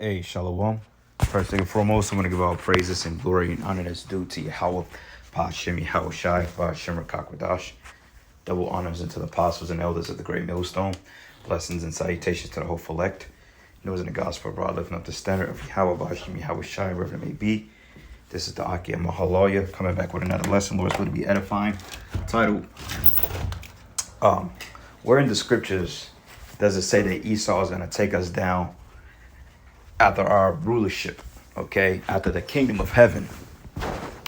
Hey, Shalom. First thing and foremost, I want to give all praises and glory and honor that's due to Yahweh, Hashem, Yahawashi, Hashem, Kakwadash. Double honors unto the apostles and elders of the great millstone. Blessings and salutations to the whole elect. Knows in the gospel of God, lifting up the standard of Yahweh, Hashem, Yahawashi, wherever it may be. This is the Aki Mahaloya coming back with another lesson. Lord's going to be edifying. Titled, where in the scriptures does it say that Esau is going to take us down after our rulership, okay, after the kingdom of heaven?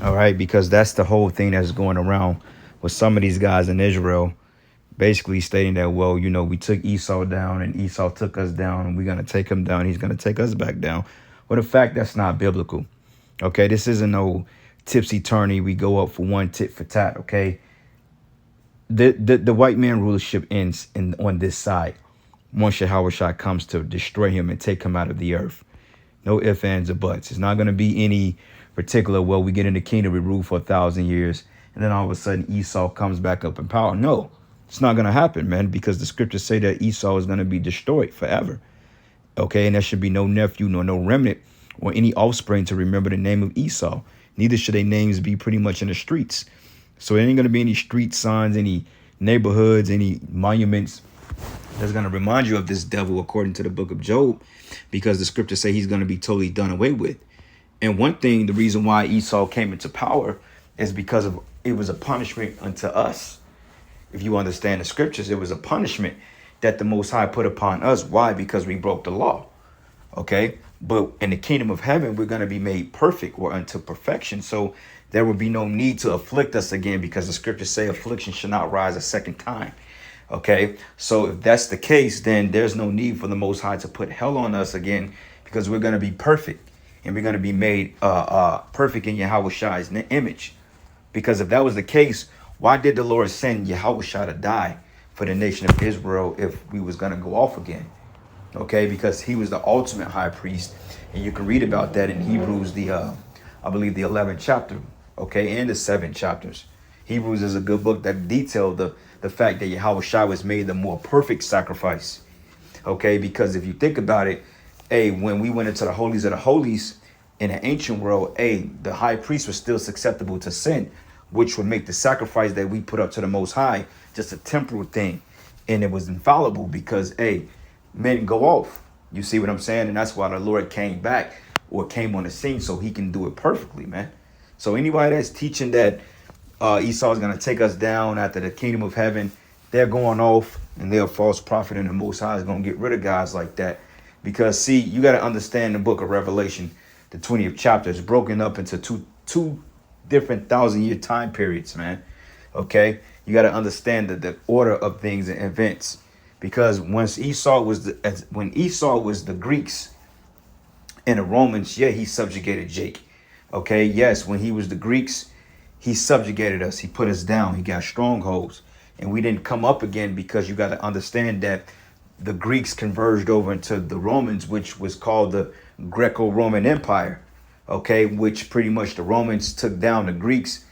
All right, because that's the whole thing that's going around with some of these guys in Israel, basically stating that, well, you know, we took Esau down and Esau took us down and we're going to take him down. He's going to take us back down. Well, in fact, that's not biblical. Okay, this isn't no tipsy-turny, we go up for one tit for tat, okay? The white man rulership ends on this side once Yahawashi comes to destroy him and take him out of the earth. No ifs, ands, or buts. It's not going to be any particular, well, we get in the kingdom, we rule for 1,000 years, and then all of a sudden Esau comes back up in power. No, it's not going to happen, man, because the scriptures say that Esau is going to be destroyed forever. Okay, and there should be no nephew nor no remnant or any offspring to remember the name of Esau. Neither should their names be pretty much in the streets. So there ain't going to be any street signs, any neighborhoods, any monuments that's going to remind you of this devil, according to the book of Job, because the scriptures say he's going to be totally done away with. And one thing, the reason why Esau came into power is because of it was a punishment unto us. If you understand the scriptures, it was a punishment that the Most High put upon us. Why? Because we broke the law. Okay, but in the kingdom of heaven, we're going to be made perfect or unto perfection. So there will be no need to afflict us again, because the scriptures say affliction should not rise a second time. Okay, so if that's the case, then there's no need for the Most High to put hell on us again, because we're going to be perfect and we're going to be made perfect in Yahawashi's image. Because if that was the case, why did the Lord send Yahawashi to die for the nation of Israel if we was going to go off again? Okay, because he was the ultimate high priest, and you can read about that in Hebrews, I believe the 11th chapter, okay, and the 7 chapters. Hebrews is a good book that detailed the fact that Yahawashi was made the more perfect sacrifice. Okay, because if you think about it, when we went into the holies of the holies in the ancient world, the high priest was still susceptible to sin, which would make the sacrifice that we put up to the Most High just a temporal thing, and it was infallible because men go off. You see what I'm saying? And that's why the Lord came back or came on the scene, so he can do it perfectly, man. So anybody that's teaching that Esau is going to take us down after the kingdom of heaven, they're going off, and they're a false prophet, and the Most High is going to get rid of guys like that. Because, see, you got to understand the book of Revelation, the 20th chapter is broken up into two different 1,000-year time periods, man. Okay? You got to understand the order of things and events. Because when Esau was the Greeks and the Romans, he subjugated Jake. Okay, yes, when he was the Greeks, he subjugated us. He put us down. He got strongholds. And we didn't come up again, because you got to understand that the Greeks converged over into the Romans, which was called the Greco-Roman Empire. Okay, which pretty much the Romans took down the Greeks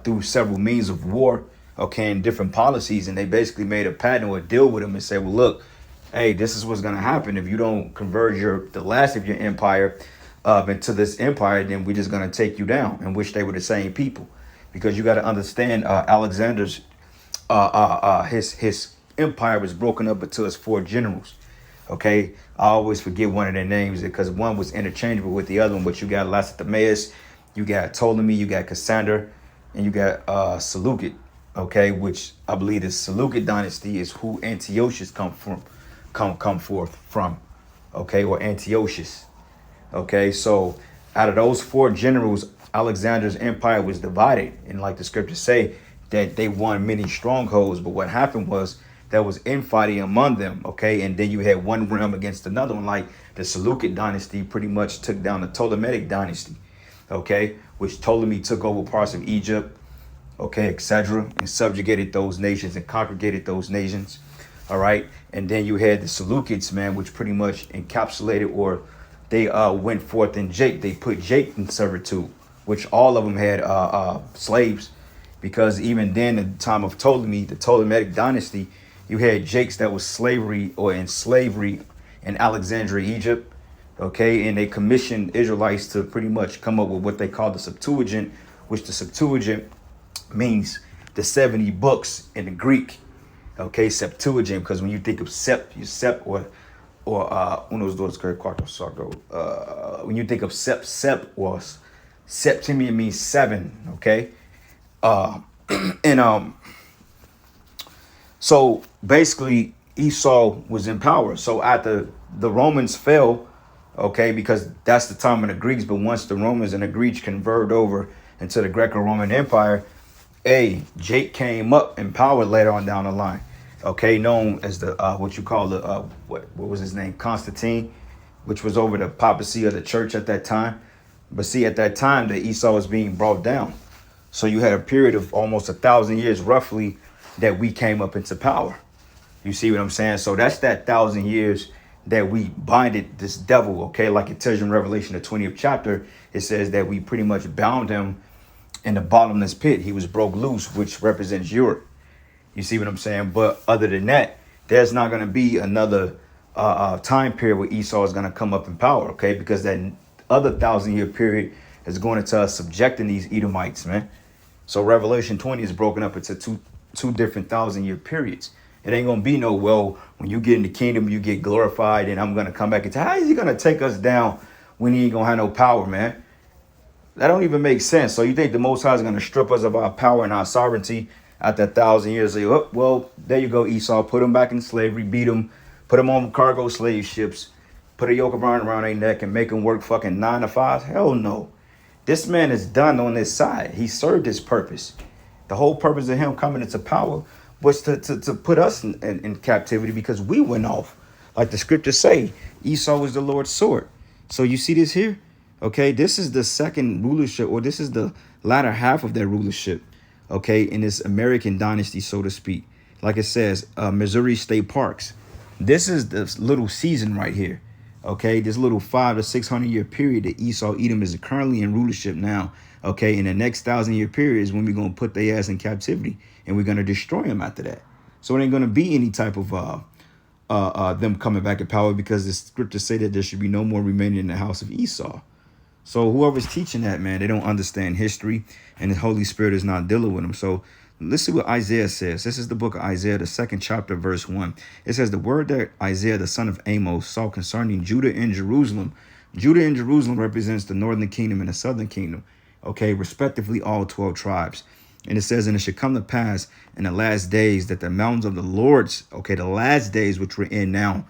through several means of war. Okay, and different policies, and they basically made a patent or a deal with them and said, well, look, this is what's going to happen if you don't converge the last of your empire into this empire, then we're just going to take you down, in which they were the same people. Because you got to understand, Alexander's his empire was broken up into his 4 generals. Okay, I always forget one of their names because one was interchangeable with the other one, but you got Lacedaemonius, you got Ptolemy, you got Cassander, and you got Seleucid. Okay, which I believe the Seleucid dynasty is who Antiochus come forth from. Okay, or Antiochus. Okay, so out of those 4 generals, Alexander's empire was divided, and like the scriptures say, that they won many strongholds. But what happened was there was infighting among them. Okay, and then you had one realm against another one. Like the Seleucid dynasty pretty much took down the Ptolemaic dynasty. Okay, which Ptolemy took over parts of Egypt, okay, etc., and subjugated those nations and congregated those nations. All right, and then you had the Seleucids, man, which pretty much encapsulated, or they went forth in Jake. They put Jake in servitude, which all of them had slaves, because even then, at the time of Ptolemy, the Ptolemaic dynasty, you had Jakes that was slavery or in slavery in Alexandria, Egypt. Okay, and they commissioned Israelites to pretty much come up with what they call the Septuagint, which the Septuagint means the 70 books in the Greek. Okay, Septuagint, because when you think of sep or unos dos tres cuatro cinco, when you think of sep or Septimian means 7. Okay, and so basically Esau was in power. So after the Romans fell, okay, because that's the time of the Greeks, but once the Romans and the Greeks converted over into the Greco-Roman Empire, Jake came up in power later on down the line, okay, known as the what you call the what was his name, Constantine, which was over the papacy of the church at that time. But see, at that time, the Esau was being brought down. So you had a period of almost 1,000 years, roughly, that we came up into power. You see what I'm saying? So that's that 1,000 years that we binded this devil, okay? Like it tells you in Revelation, the 20th chapter, it says that we pretty much bound him in the bottomless pit. He was broke loose, which represents Europe. You see what I'm saying? But other than that, there's not going to be another time period where Esau is going to come up in power, okay? Because that other 1,000-year period is going into us subjecting these Edomites, man. So Revelation 20 is broken up into two different 1,000-year periods. It ain't going to be no, well, when you get in the kingdom, you get glorified, and I'm going to come back and tell, how is he going to take us down when he ain't going to have no power, man? That don't even make sense. So you think the Most High is going to strip us of our power and our sovereignty after 1,000 years? Say, oh, well, there you go, Esau. Put them back in slavery, beat them, put them on cargo slave ships, put a yoke of iron around their neck and make them work fucking 9 to 5? Hell no. This man is done on this side. He served his purpose. The whole purpose of him coming into power was to put us in captivity, because we went off. Like the scriptures say, Esau was the Lord's sword. So you see this here? Okay, this is the second rulership, or this is the latter half of their rulership, okay, in this American dynasty, so to speak. Like it says, Missouri State Parks. This is the little season right here. Okay, this little 500 to 600 year period that Esau Edom is currently in rulership now. Okay, in the next 1,000-year period is when we're going to put their ass in captivity, and we're going to destroy them after that. So it ain't going to be any type of them coming back in power, because the scriptures say that there should be no more remaining in the house of Esau. So whoever's teaching that, man, they don't understand history, and the Holy Spirit is not dealing with them. So listen what Isaiah says. This is the book of Isaiah, the 2nd chapter, verse 1. It says, the word that Isaiah, the son of Amos, saw concerning Judah and Jerusalem. Judah and Jerusalem represents the northern kingdom and the southern kingdom, okay, respectively all 12 tribes. And it says, and it should come to pass in the last days that the mountains of the Lord's, okay, the last days which we're in now,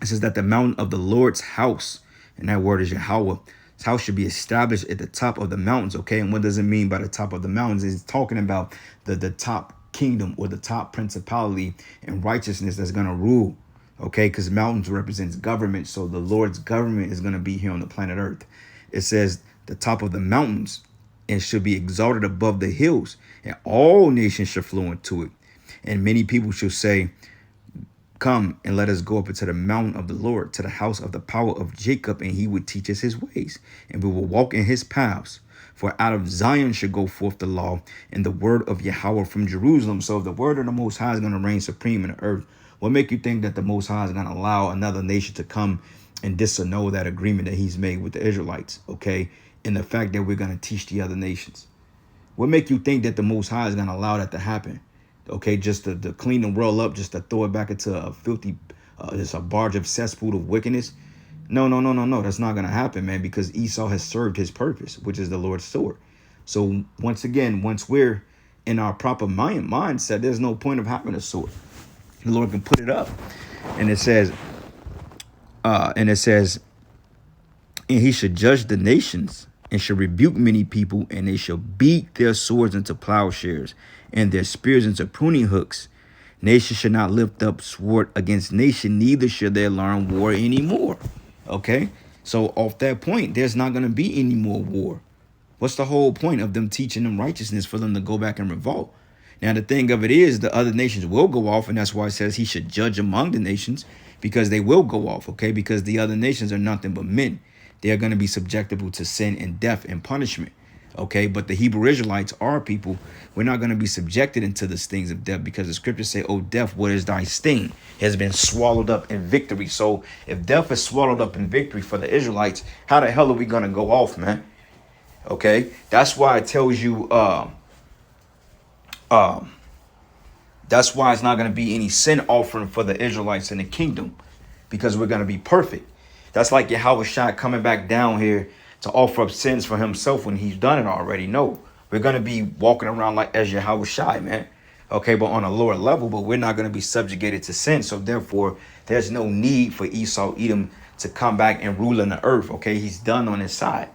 it says that the mountain of the Lord's house, and that word is Yahweh, his house should be established at the top of the mountains, okay? And what does it mean by the top of the mountains? It's talking about the top kingdom, or the top principality and righteousness that's going to rule, okay? Because mountains represents government, so the Lord's government is going to be here on the planet Earth. It says the top of the mountains, and should be exalted above the hills, and all nations shall flow into it. And many people shall say, come and let us go up into the mountain of the Lord, to the house of the power of Jacob, and he would teach us his ways, and we will walk in his paths. For out of Zion should go forth the law and the word of Yahweh from Jerusalem. So if the word of the Most High is going to reign supreme in the earth, what make you think that the Most High is going to allow another nation to come and disannul that agreement that he's made with the Israelites, okay? And the fact that we're going to teach the other nations. What make you think that the Most High is going to allow that to happen? Okay, just to clean the world up, just to throw it back into a filthy, just a barge of cesspool of wickedness? No. That's not going to happen, man, because Esau has served his purpose, which is the Lord's sword. So once again, once we're in our proper mindset, there's no point of having a sword. The Lord can put it up. And it says, and he should judge the nations, and shall rebuke many people, and they shall beat their swords into plowshares, and their spears into pruning hooks. Nation shall not lift up sword against nation, neither shall they learn war anymore. Okay, so off that point, there's not going to be any more war. What's the whole point of them teaching them righteousness, for them to go back and revolt? Now, the thing of it is, the other nations will go off, and that's why it says he should judge among the nations, because they will go off, okay? Because the other nations are nothing but men. They are going to be subjectable to sin and death and punishment, Okay, but the Hebrew Israelites, our people, we're not going to be subjected into the stings of death, because the scriptures say, "Oh, death, what is thy sting? It has been swallowed up in victory." So if death is swallowed up in victory for the Israelites, how the hell are we going to go off, man? Okay, that's why it tells you, that's why it's not going to be any sin offering for the Israelites in the kingdom, because we're going to be perfect. That's like Yahawashi coming back down here to offer up sins for himself when he's done it already. No, we're going to be walking around like as Yahawashi, man. Okay, but on a lower level, but we're not going to be subjugated to sin. So therefore, there's no need for Esau, Edom to come back and rule in the earth. Okay, he's done on his side.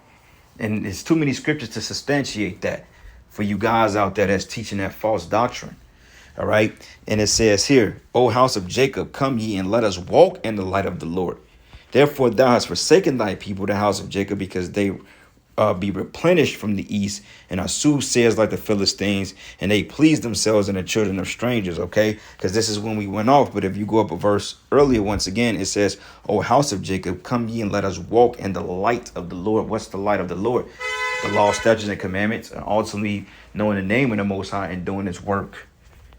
And there's too many scriptures to substantiate that for you guys out there that's teaching that false doctrine. All right. And it says here, "O house of Jacob, come ye and let us walk in the light of the Lord. Therefore thou hast forsaken thy people, the house of Jacob, because they be replenished from the east, and are soothsayers like the Philistines, and they please themselves in the children of strangers." Okay, because this is when we went off. But if you go up a verse earlier, once again, it says, "O house of Jacob, come ye and let us walk in the light of the Lord." What's the light of the Lord? The law, statutes, and commandments, and ultimately knowing the name of the Most High and doing His work.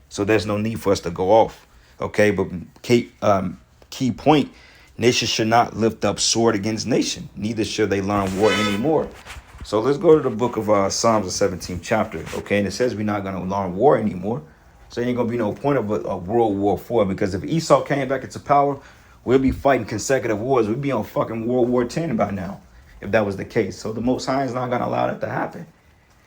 So there's no need for us to go off. Okay, but key point: nation should not lift up sword against nation, neither should they learn war anymore. So let's go to the book of Psalms, the 17th chapter. Okay, and it says we're not going to learn war anymore. So there ain't going to be no point of a World War IV, because if Esau came back into power, we'll be fighting consecutive wars. We'd be on fucking World War X by now, if that was the case. So the Most High is not going to allow that to happen.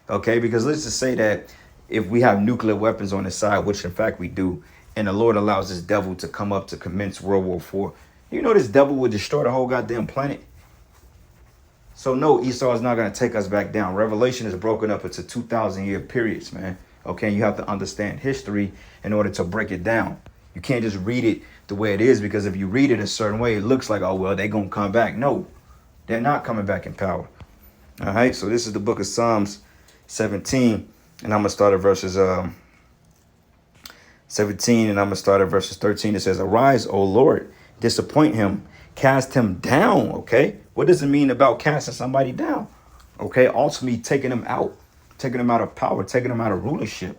Okay, because let's just say that if we have nuclear weapons on the side, which in fact we do, and the Lord allows this devil to come up to commence World War IV, you know this devil would destroy the whole goddamn planet. So no, Esau is not going to take us back down. Revelation is broken up into 2,000-year periods, man. Okay, you have to understand history in order to break it down. You can't just read it the way it is, because if you read it a certain way, it looks like, oh, well, they're going to come back. No, they're not coming back in power. All right, so this is the book of Psalms 17, and I'm going to start at verses 17, and I'm going to start at verses 13. It says, "Arise, O Lord, disappoint him, cast him down." Okay, what does it mean about casting somebody down? Okay, ultimately taking them out of power, taking them out of rulership,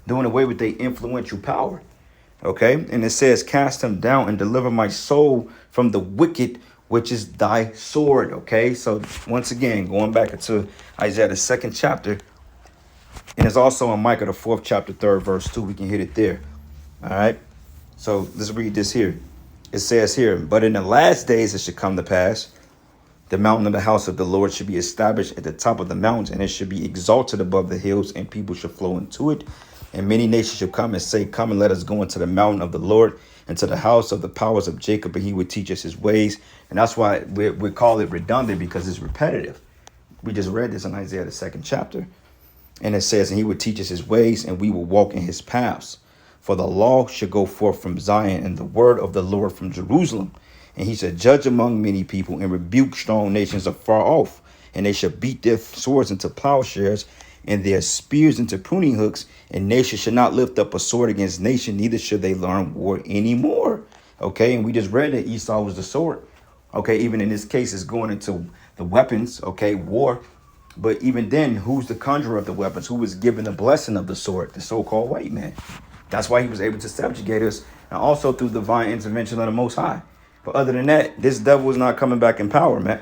doing away with their influential power. Okay, and it says, "Cast him down and deliver my soul from the wicked, which is thy sword." Okay, so once again, going back into Isaiah, the 2nd chapter, and it's also in Micah, the 4th chapter, 3rd verse 2. We can hit it there. All right, so let's read this here. It says here, "But in the last days it should come to pass, the mountain of the house of the Lord should be established at the top of the mountains, and it should be exalted above the hills, and people should flow into it. And many nations shall come and say, Come and let us go into the mountain of the Lord, and to the house of the powers of Jacob, and he would teach us his ways." And that's why we call it redundant, because it's repetitive. We just read this in Isaiah, the 2nd chapter. And it says, "And he would teach us his ways, and we will walk in his paths. For the law should go forth from Zion, and the word of the Lord from Jerusalem. And he shall judge among many people, and rebuke strong nations afar off. And they shall beat their swords into plowshares, and their spears into pruning hooks. And nation should not lift up a sword against nation, neither should they learn war anymore." Okay, and we just read that Esau was the sword. Okay, even in this case, it's going into the weapons, okay, war. But even then, who's the conjurer of the weapons? Who was given the blessing of the sword? The so-called white man. That's why he was able to subjugate us, and also through divine intervention of the Most High. But other than that, this devil is not coming back in power, man.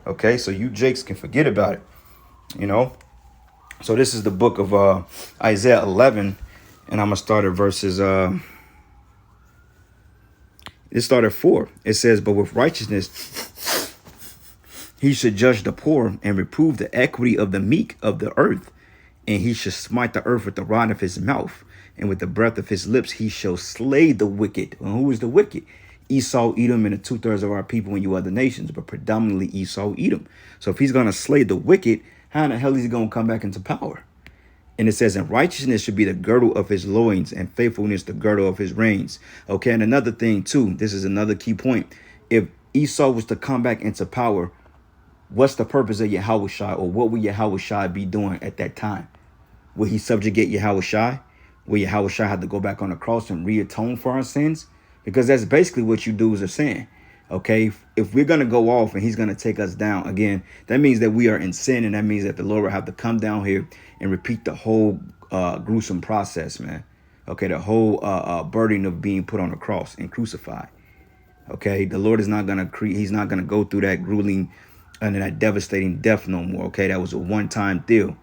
Okay, so you Jakes can forget about it, you know. So this is the book of Isaiah 11, and I'm going to start at verses, it started 4. It says, "But with righteousness he should judge the poor, and reprove the equity of the meek of the earth. And he shall smite the earth with the rod of his mouth, and with the breath of his lips he shall slay the wicked." And who is the wicked? Esau, Edom, and the 2/3 of our people and you other nations, but predominantly Esau, Edom. So if he's going to slay the wicked, how in the hell is he going to come back into power? And it says, "And righteousness should be the girdle of his loins, and faithfulness the girdle of his reins." Okay, and another thing too, this is another key point. If Esau was to come back into power, what's the purpose of Yahawashi, or what would Yahawashi be doing at that time? Will he subjugate Yahawashi? Will Yahawashi have to go back on the cross and re-atone for our sins? Because that's basically what you dudes are saying. Okay, if we're gonna go off and he's gonna take us down again, that means that we are in sin, and that means that the Lord will have to come down here and repeat the whole gruesome process, man. Okay, the whole burden of being put on a cross and crucified. Okay, the Lord is not gonna create. He's not gonna go through that grueling and that devastating death no more. Okay, that was a one-time deal.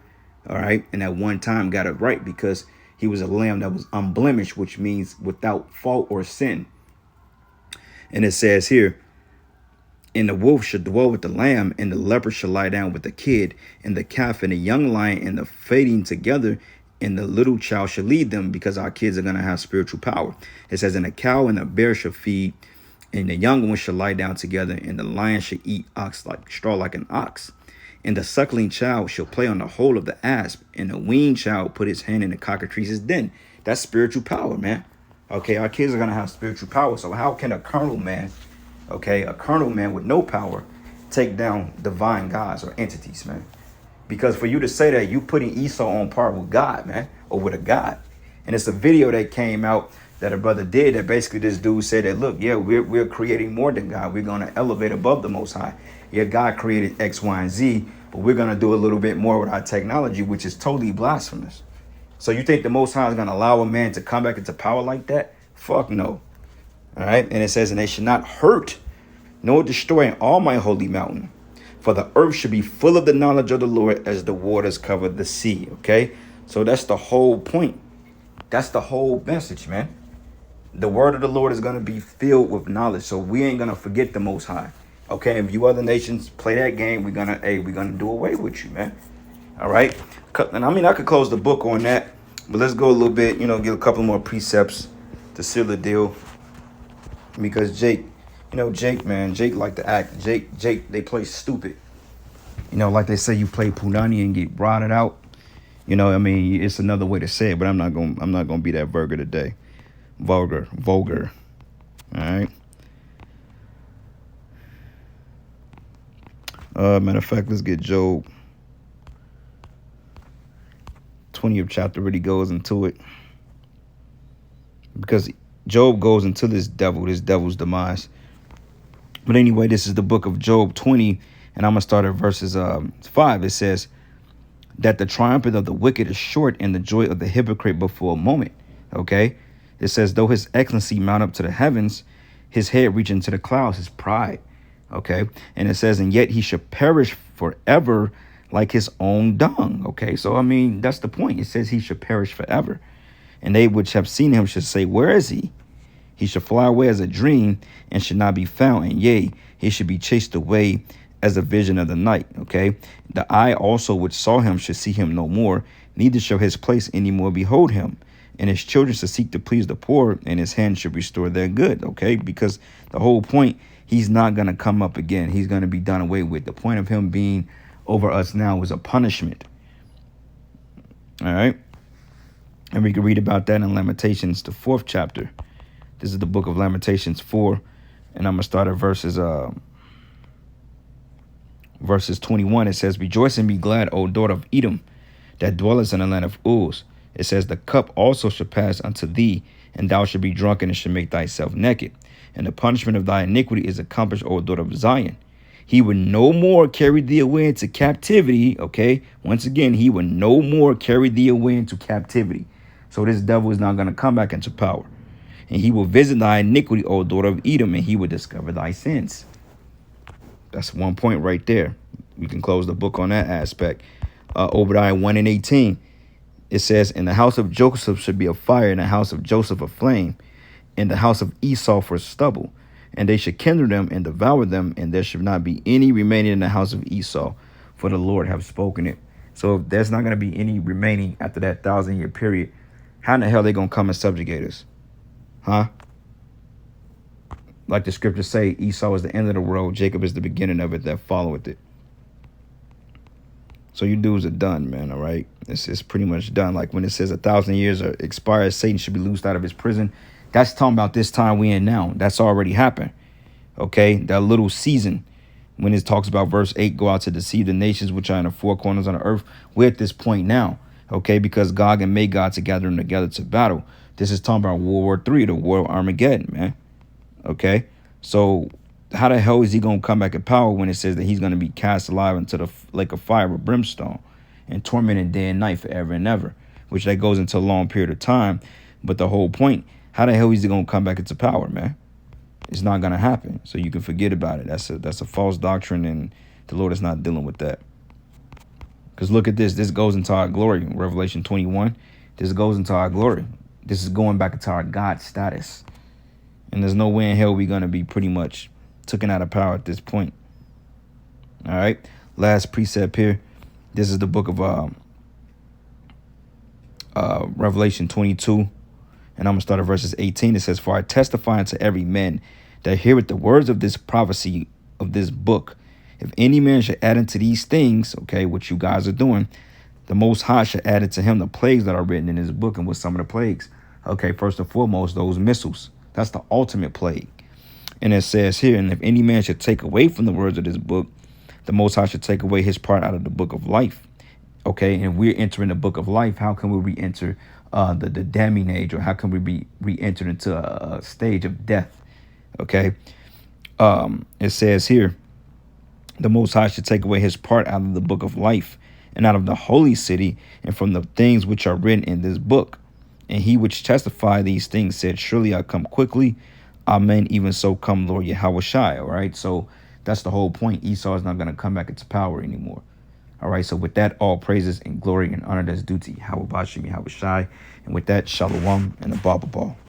All right, and that one time got it right because he was a lamb that was unblemished, which means without fault or sin. And it says here, and the wolf should dwell with the lamb, and the leopard shall lie down with the kid, and the calf and the young lion and the feeding together, and the little child shall lead them, because our kids are going to have spiritual power. It says, and the cow and the bear shall feed, and the young one shall lie down together, and the lion shall eat ox like straw like an ox. And the suckling child shall play on the hole of the asp, and the weaned child put his hand in the cockatrice's den. That's spiritual power, man. Okay, our kids are going to have spiritual power. So how can a carnal man, okay, a carnal man with no power, take down divine gods or entities, man? Because for you to say that, you putting Esau on par with God, man, or with a God. And it's a video that came out that a brother did that basically this dude said that, look, yeah, we're creating more than God. We're going to elevate above the Most High. Yeah, God created X, Y, and Z, but we're going to do a little bit more with our technology, which is totally blasphemous. So you think the Most High is going to allow a man to come back into power like that? Fuck no. All right. And it says, and they should not hurt nor destroy all my holy mountain. For the earth should be full of the knowledge of the Lord as the waters cover the sea. Okay. So that's the whole point. That's the whole message, man. The word of the Lord is going to be filled with knowledge. So we ain't going to forget the Most High. Okay. If you other nations play that game, we're going to do away with you, man. All right. And I mean, I could close the book on that, but let's go a little bit, get a couple more precepts to seal the deal. Because Jake like to act. Jake, they play stupid. Like they say, you play Punani and get rotted out. I mean, it's another way to say it, but I'm not gonna be that vulgar today. Vulgar. All right. Matter of fact, let's get Job. 20th chapter really goes into it, because Job goes into this devil's demise. But anyway, this is the book of Job 20, and I'm gonna start at verses 5. It says that the triumph of the wicked is short, and the joy of the hypocrite but for a moment. Okay, it says, though his excellency mount up to the heavens, his head reach into the clouds, his pride. Okay, and it says, and yet he should perish forever like his own dung. Okay, so I mean, that's the point. It says he should perish forever. And they which have seen him should say, where is he? He should fly away as a dream and should not be found. And yea, he should be chased away as a vision of the night. Okay, the eye also which saw him should see him no more, neither shall his place any more behold him. And his children should seek to please the poor, and his hand should restore their good. Okay, because the whole point, he's not going to come up again. He's going to be done away with. The point of him being over us now is a punishment. All right. And we can read about that in Lamentations, the 4th chapter. This is the book of Lamentations 4. And I'm going to start at verses 21. It says, rejoice and be glad, O daughter of Edom, that dwellest in the land of Uz. It says, the cup also shall pass unto thee, and thou shalt be drunken, and shalt make thyself naked. And the punishment of thy iniquity is accomplished, O daughter of Zion. He would no more carry thee away into captivity. Okay, once again, he would no more carry thee away into captivity. So this devil is not going to come back into power. And he will visit thy iniquity, O daughter of Edom, and he will discover thy sins. That's one point right there. We can close the book on that aspect. Obadiah 1:18. It says, in the house of Joseph should be a fire, in the house of Joseph a flame, in the house of Esau for stubble. And they should kindle them and devour them, and there should not be any remaining in the house of Esau, for the Lord have spoken it. So if there's not going to be any remaining after that 1,000-year period, how in the hell are they going to come and subjugate us? Huh? Like the scriptures say, Esau is the end of the world, Jacob is the beginning of it that followeth it. So you dudes are done, man, all right? It's pretty much done. Like when it says 1,000 years are expired, Satan should be loosed out of his prison. That's talking about this time we in now. That's already happened. Okay, that little season when it talks about verse 8, go out to deceive the nations which are in the four corners of the earth. We're at this point now, okay, because Gog and Magog to gather them together to battle. This is talking about World War III, the War of Armageddon, man. Okay, so how the hell is he going to come back in power when it says that he's going to be cast alive into the lake of fire with brimstone and tormented day and night forever and ever, which that goes into a long period of time. But the whole point, how the hell is he going to come back into power, man? It's not going to happen. So you can forget about it. That's a false doctrine, and the Lord is not dealing with that. Because look at this. This goes into our glory. Revelation 21. This goes into our glory. This is going back into our God status. And there's no way in hell we're going to be pretty much taken out of power at this point. All right. Last precept here. This is the book of Revelation 22. And I'm going to start at verses 18. It says, "For I testify unto every man that heareth the words of this prophecy of this book. If any man should add unto these things," okay, what you guys are doing, "the Most High should add unto him the plagues that are written in this book." And what's some of the plagues? Okay, first and foremost, those missiles. That's the ultimate plague. And it says here, "And if any man should take away from the words of this book, the Most High should take away his part out of the book of life." Okay, and we're entering the book of life. How can we re-enter the damning age, or how can we be re-entered into a stage of death? Okay, it says here, "The Most High should take away his part out of the book of life, and out of the holy city, and from the things which are written in this book. And he which testified these things said, Surely I come quickly. Amen. Even so come Lord Yahawashi." All right. So that's the whole point. Esau is not going to come back into power anymore. All right. So with that, all praises and glory and honor that's due to Yahawashi, Yahawashi. And with that, shalom and a baba ball.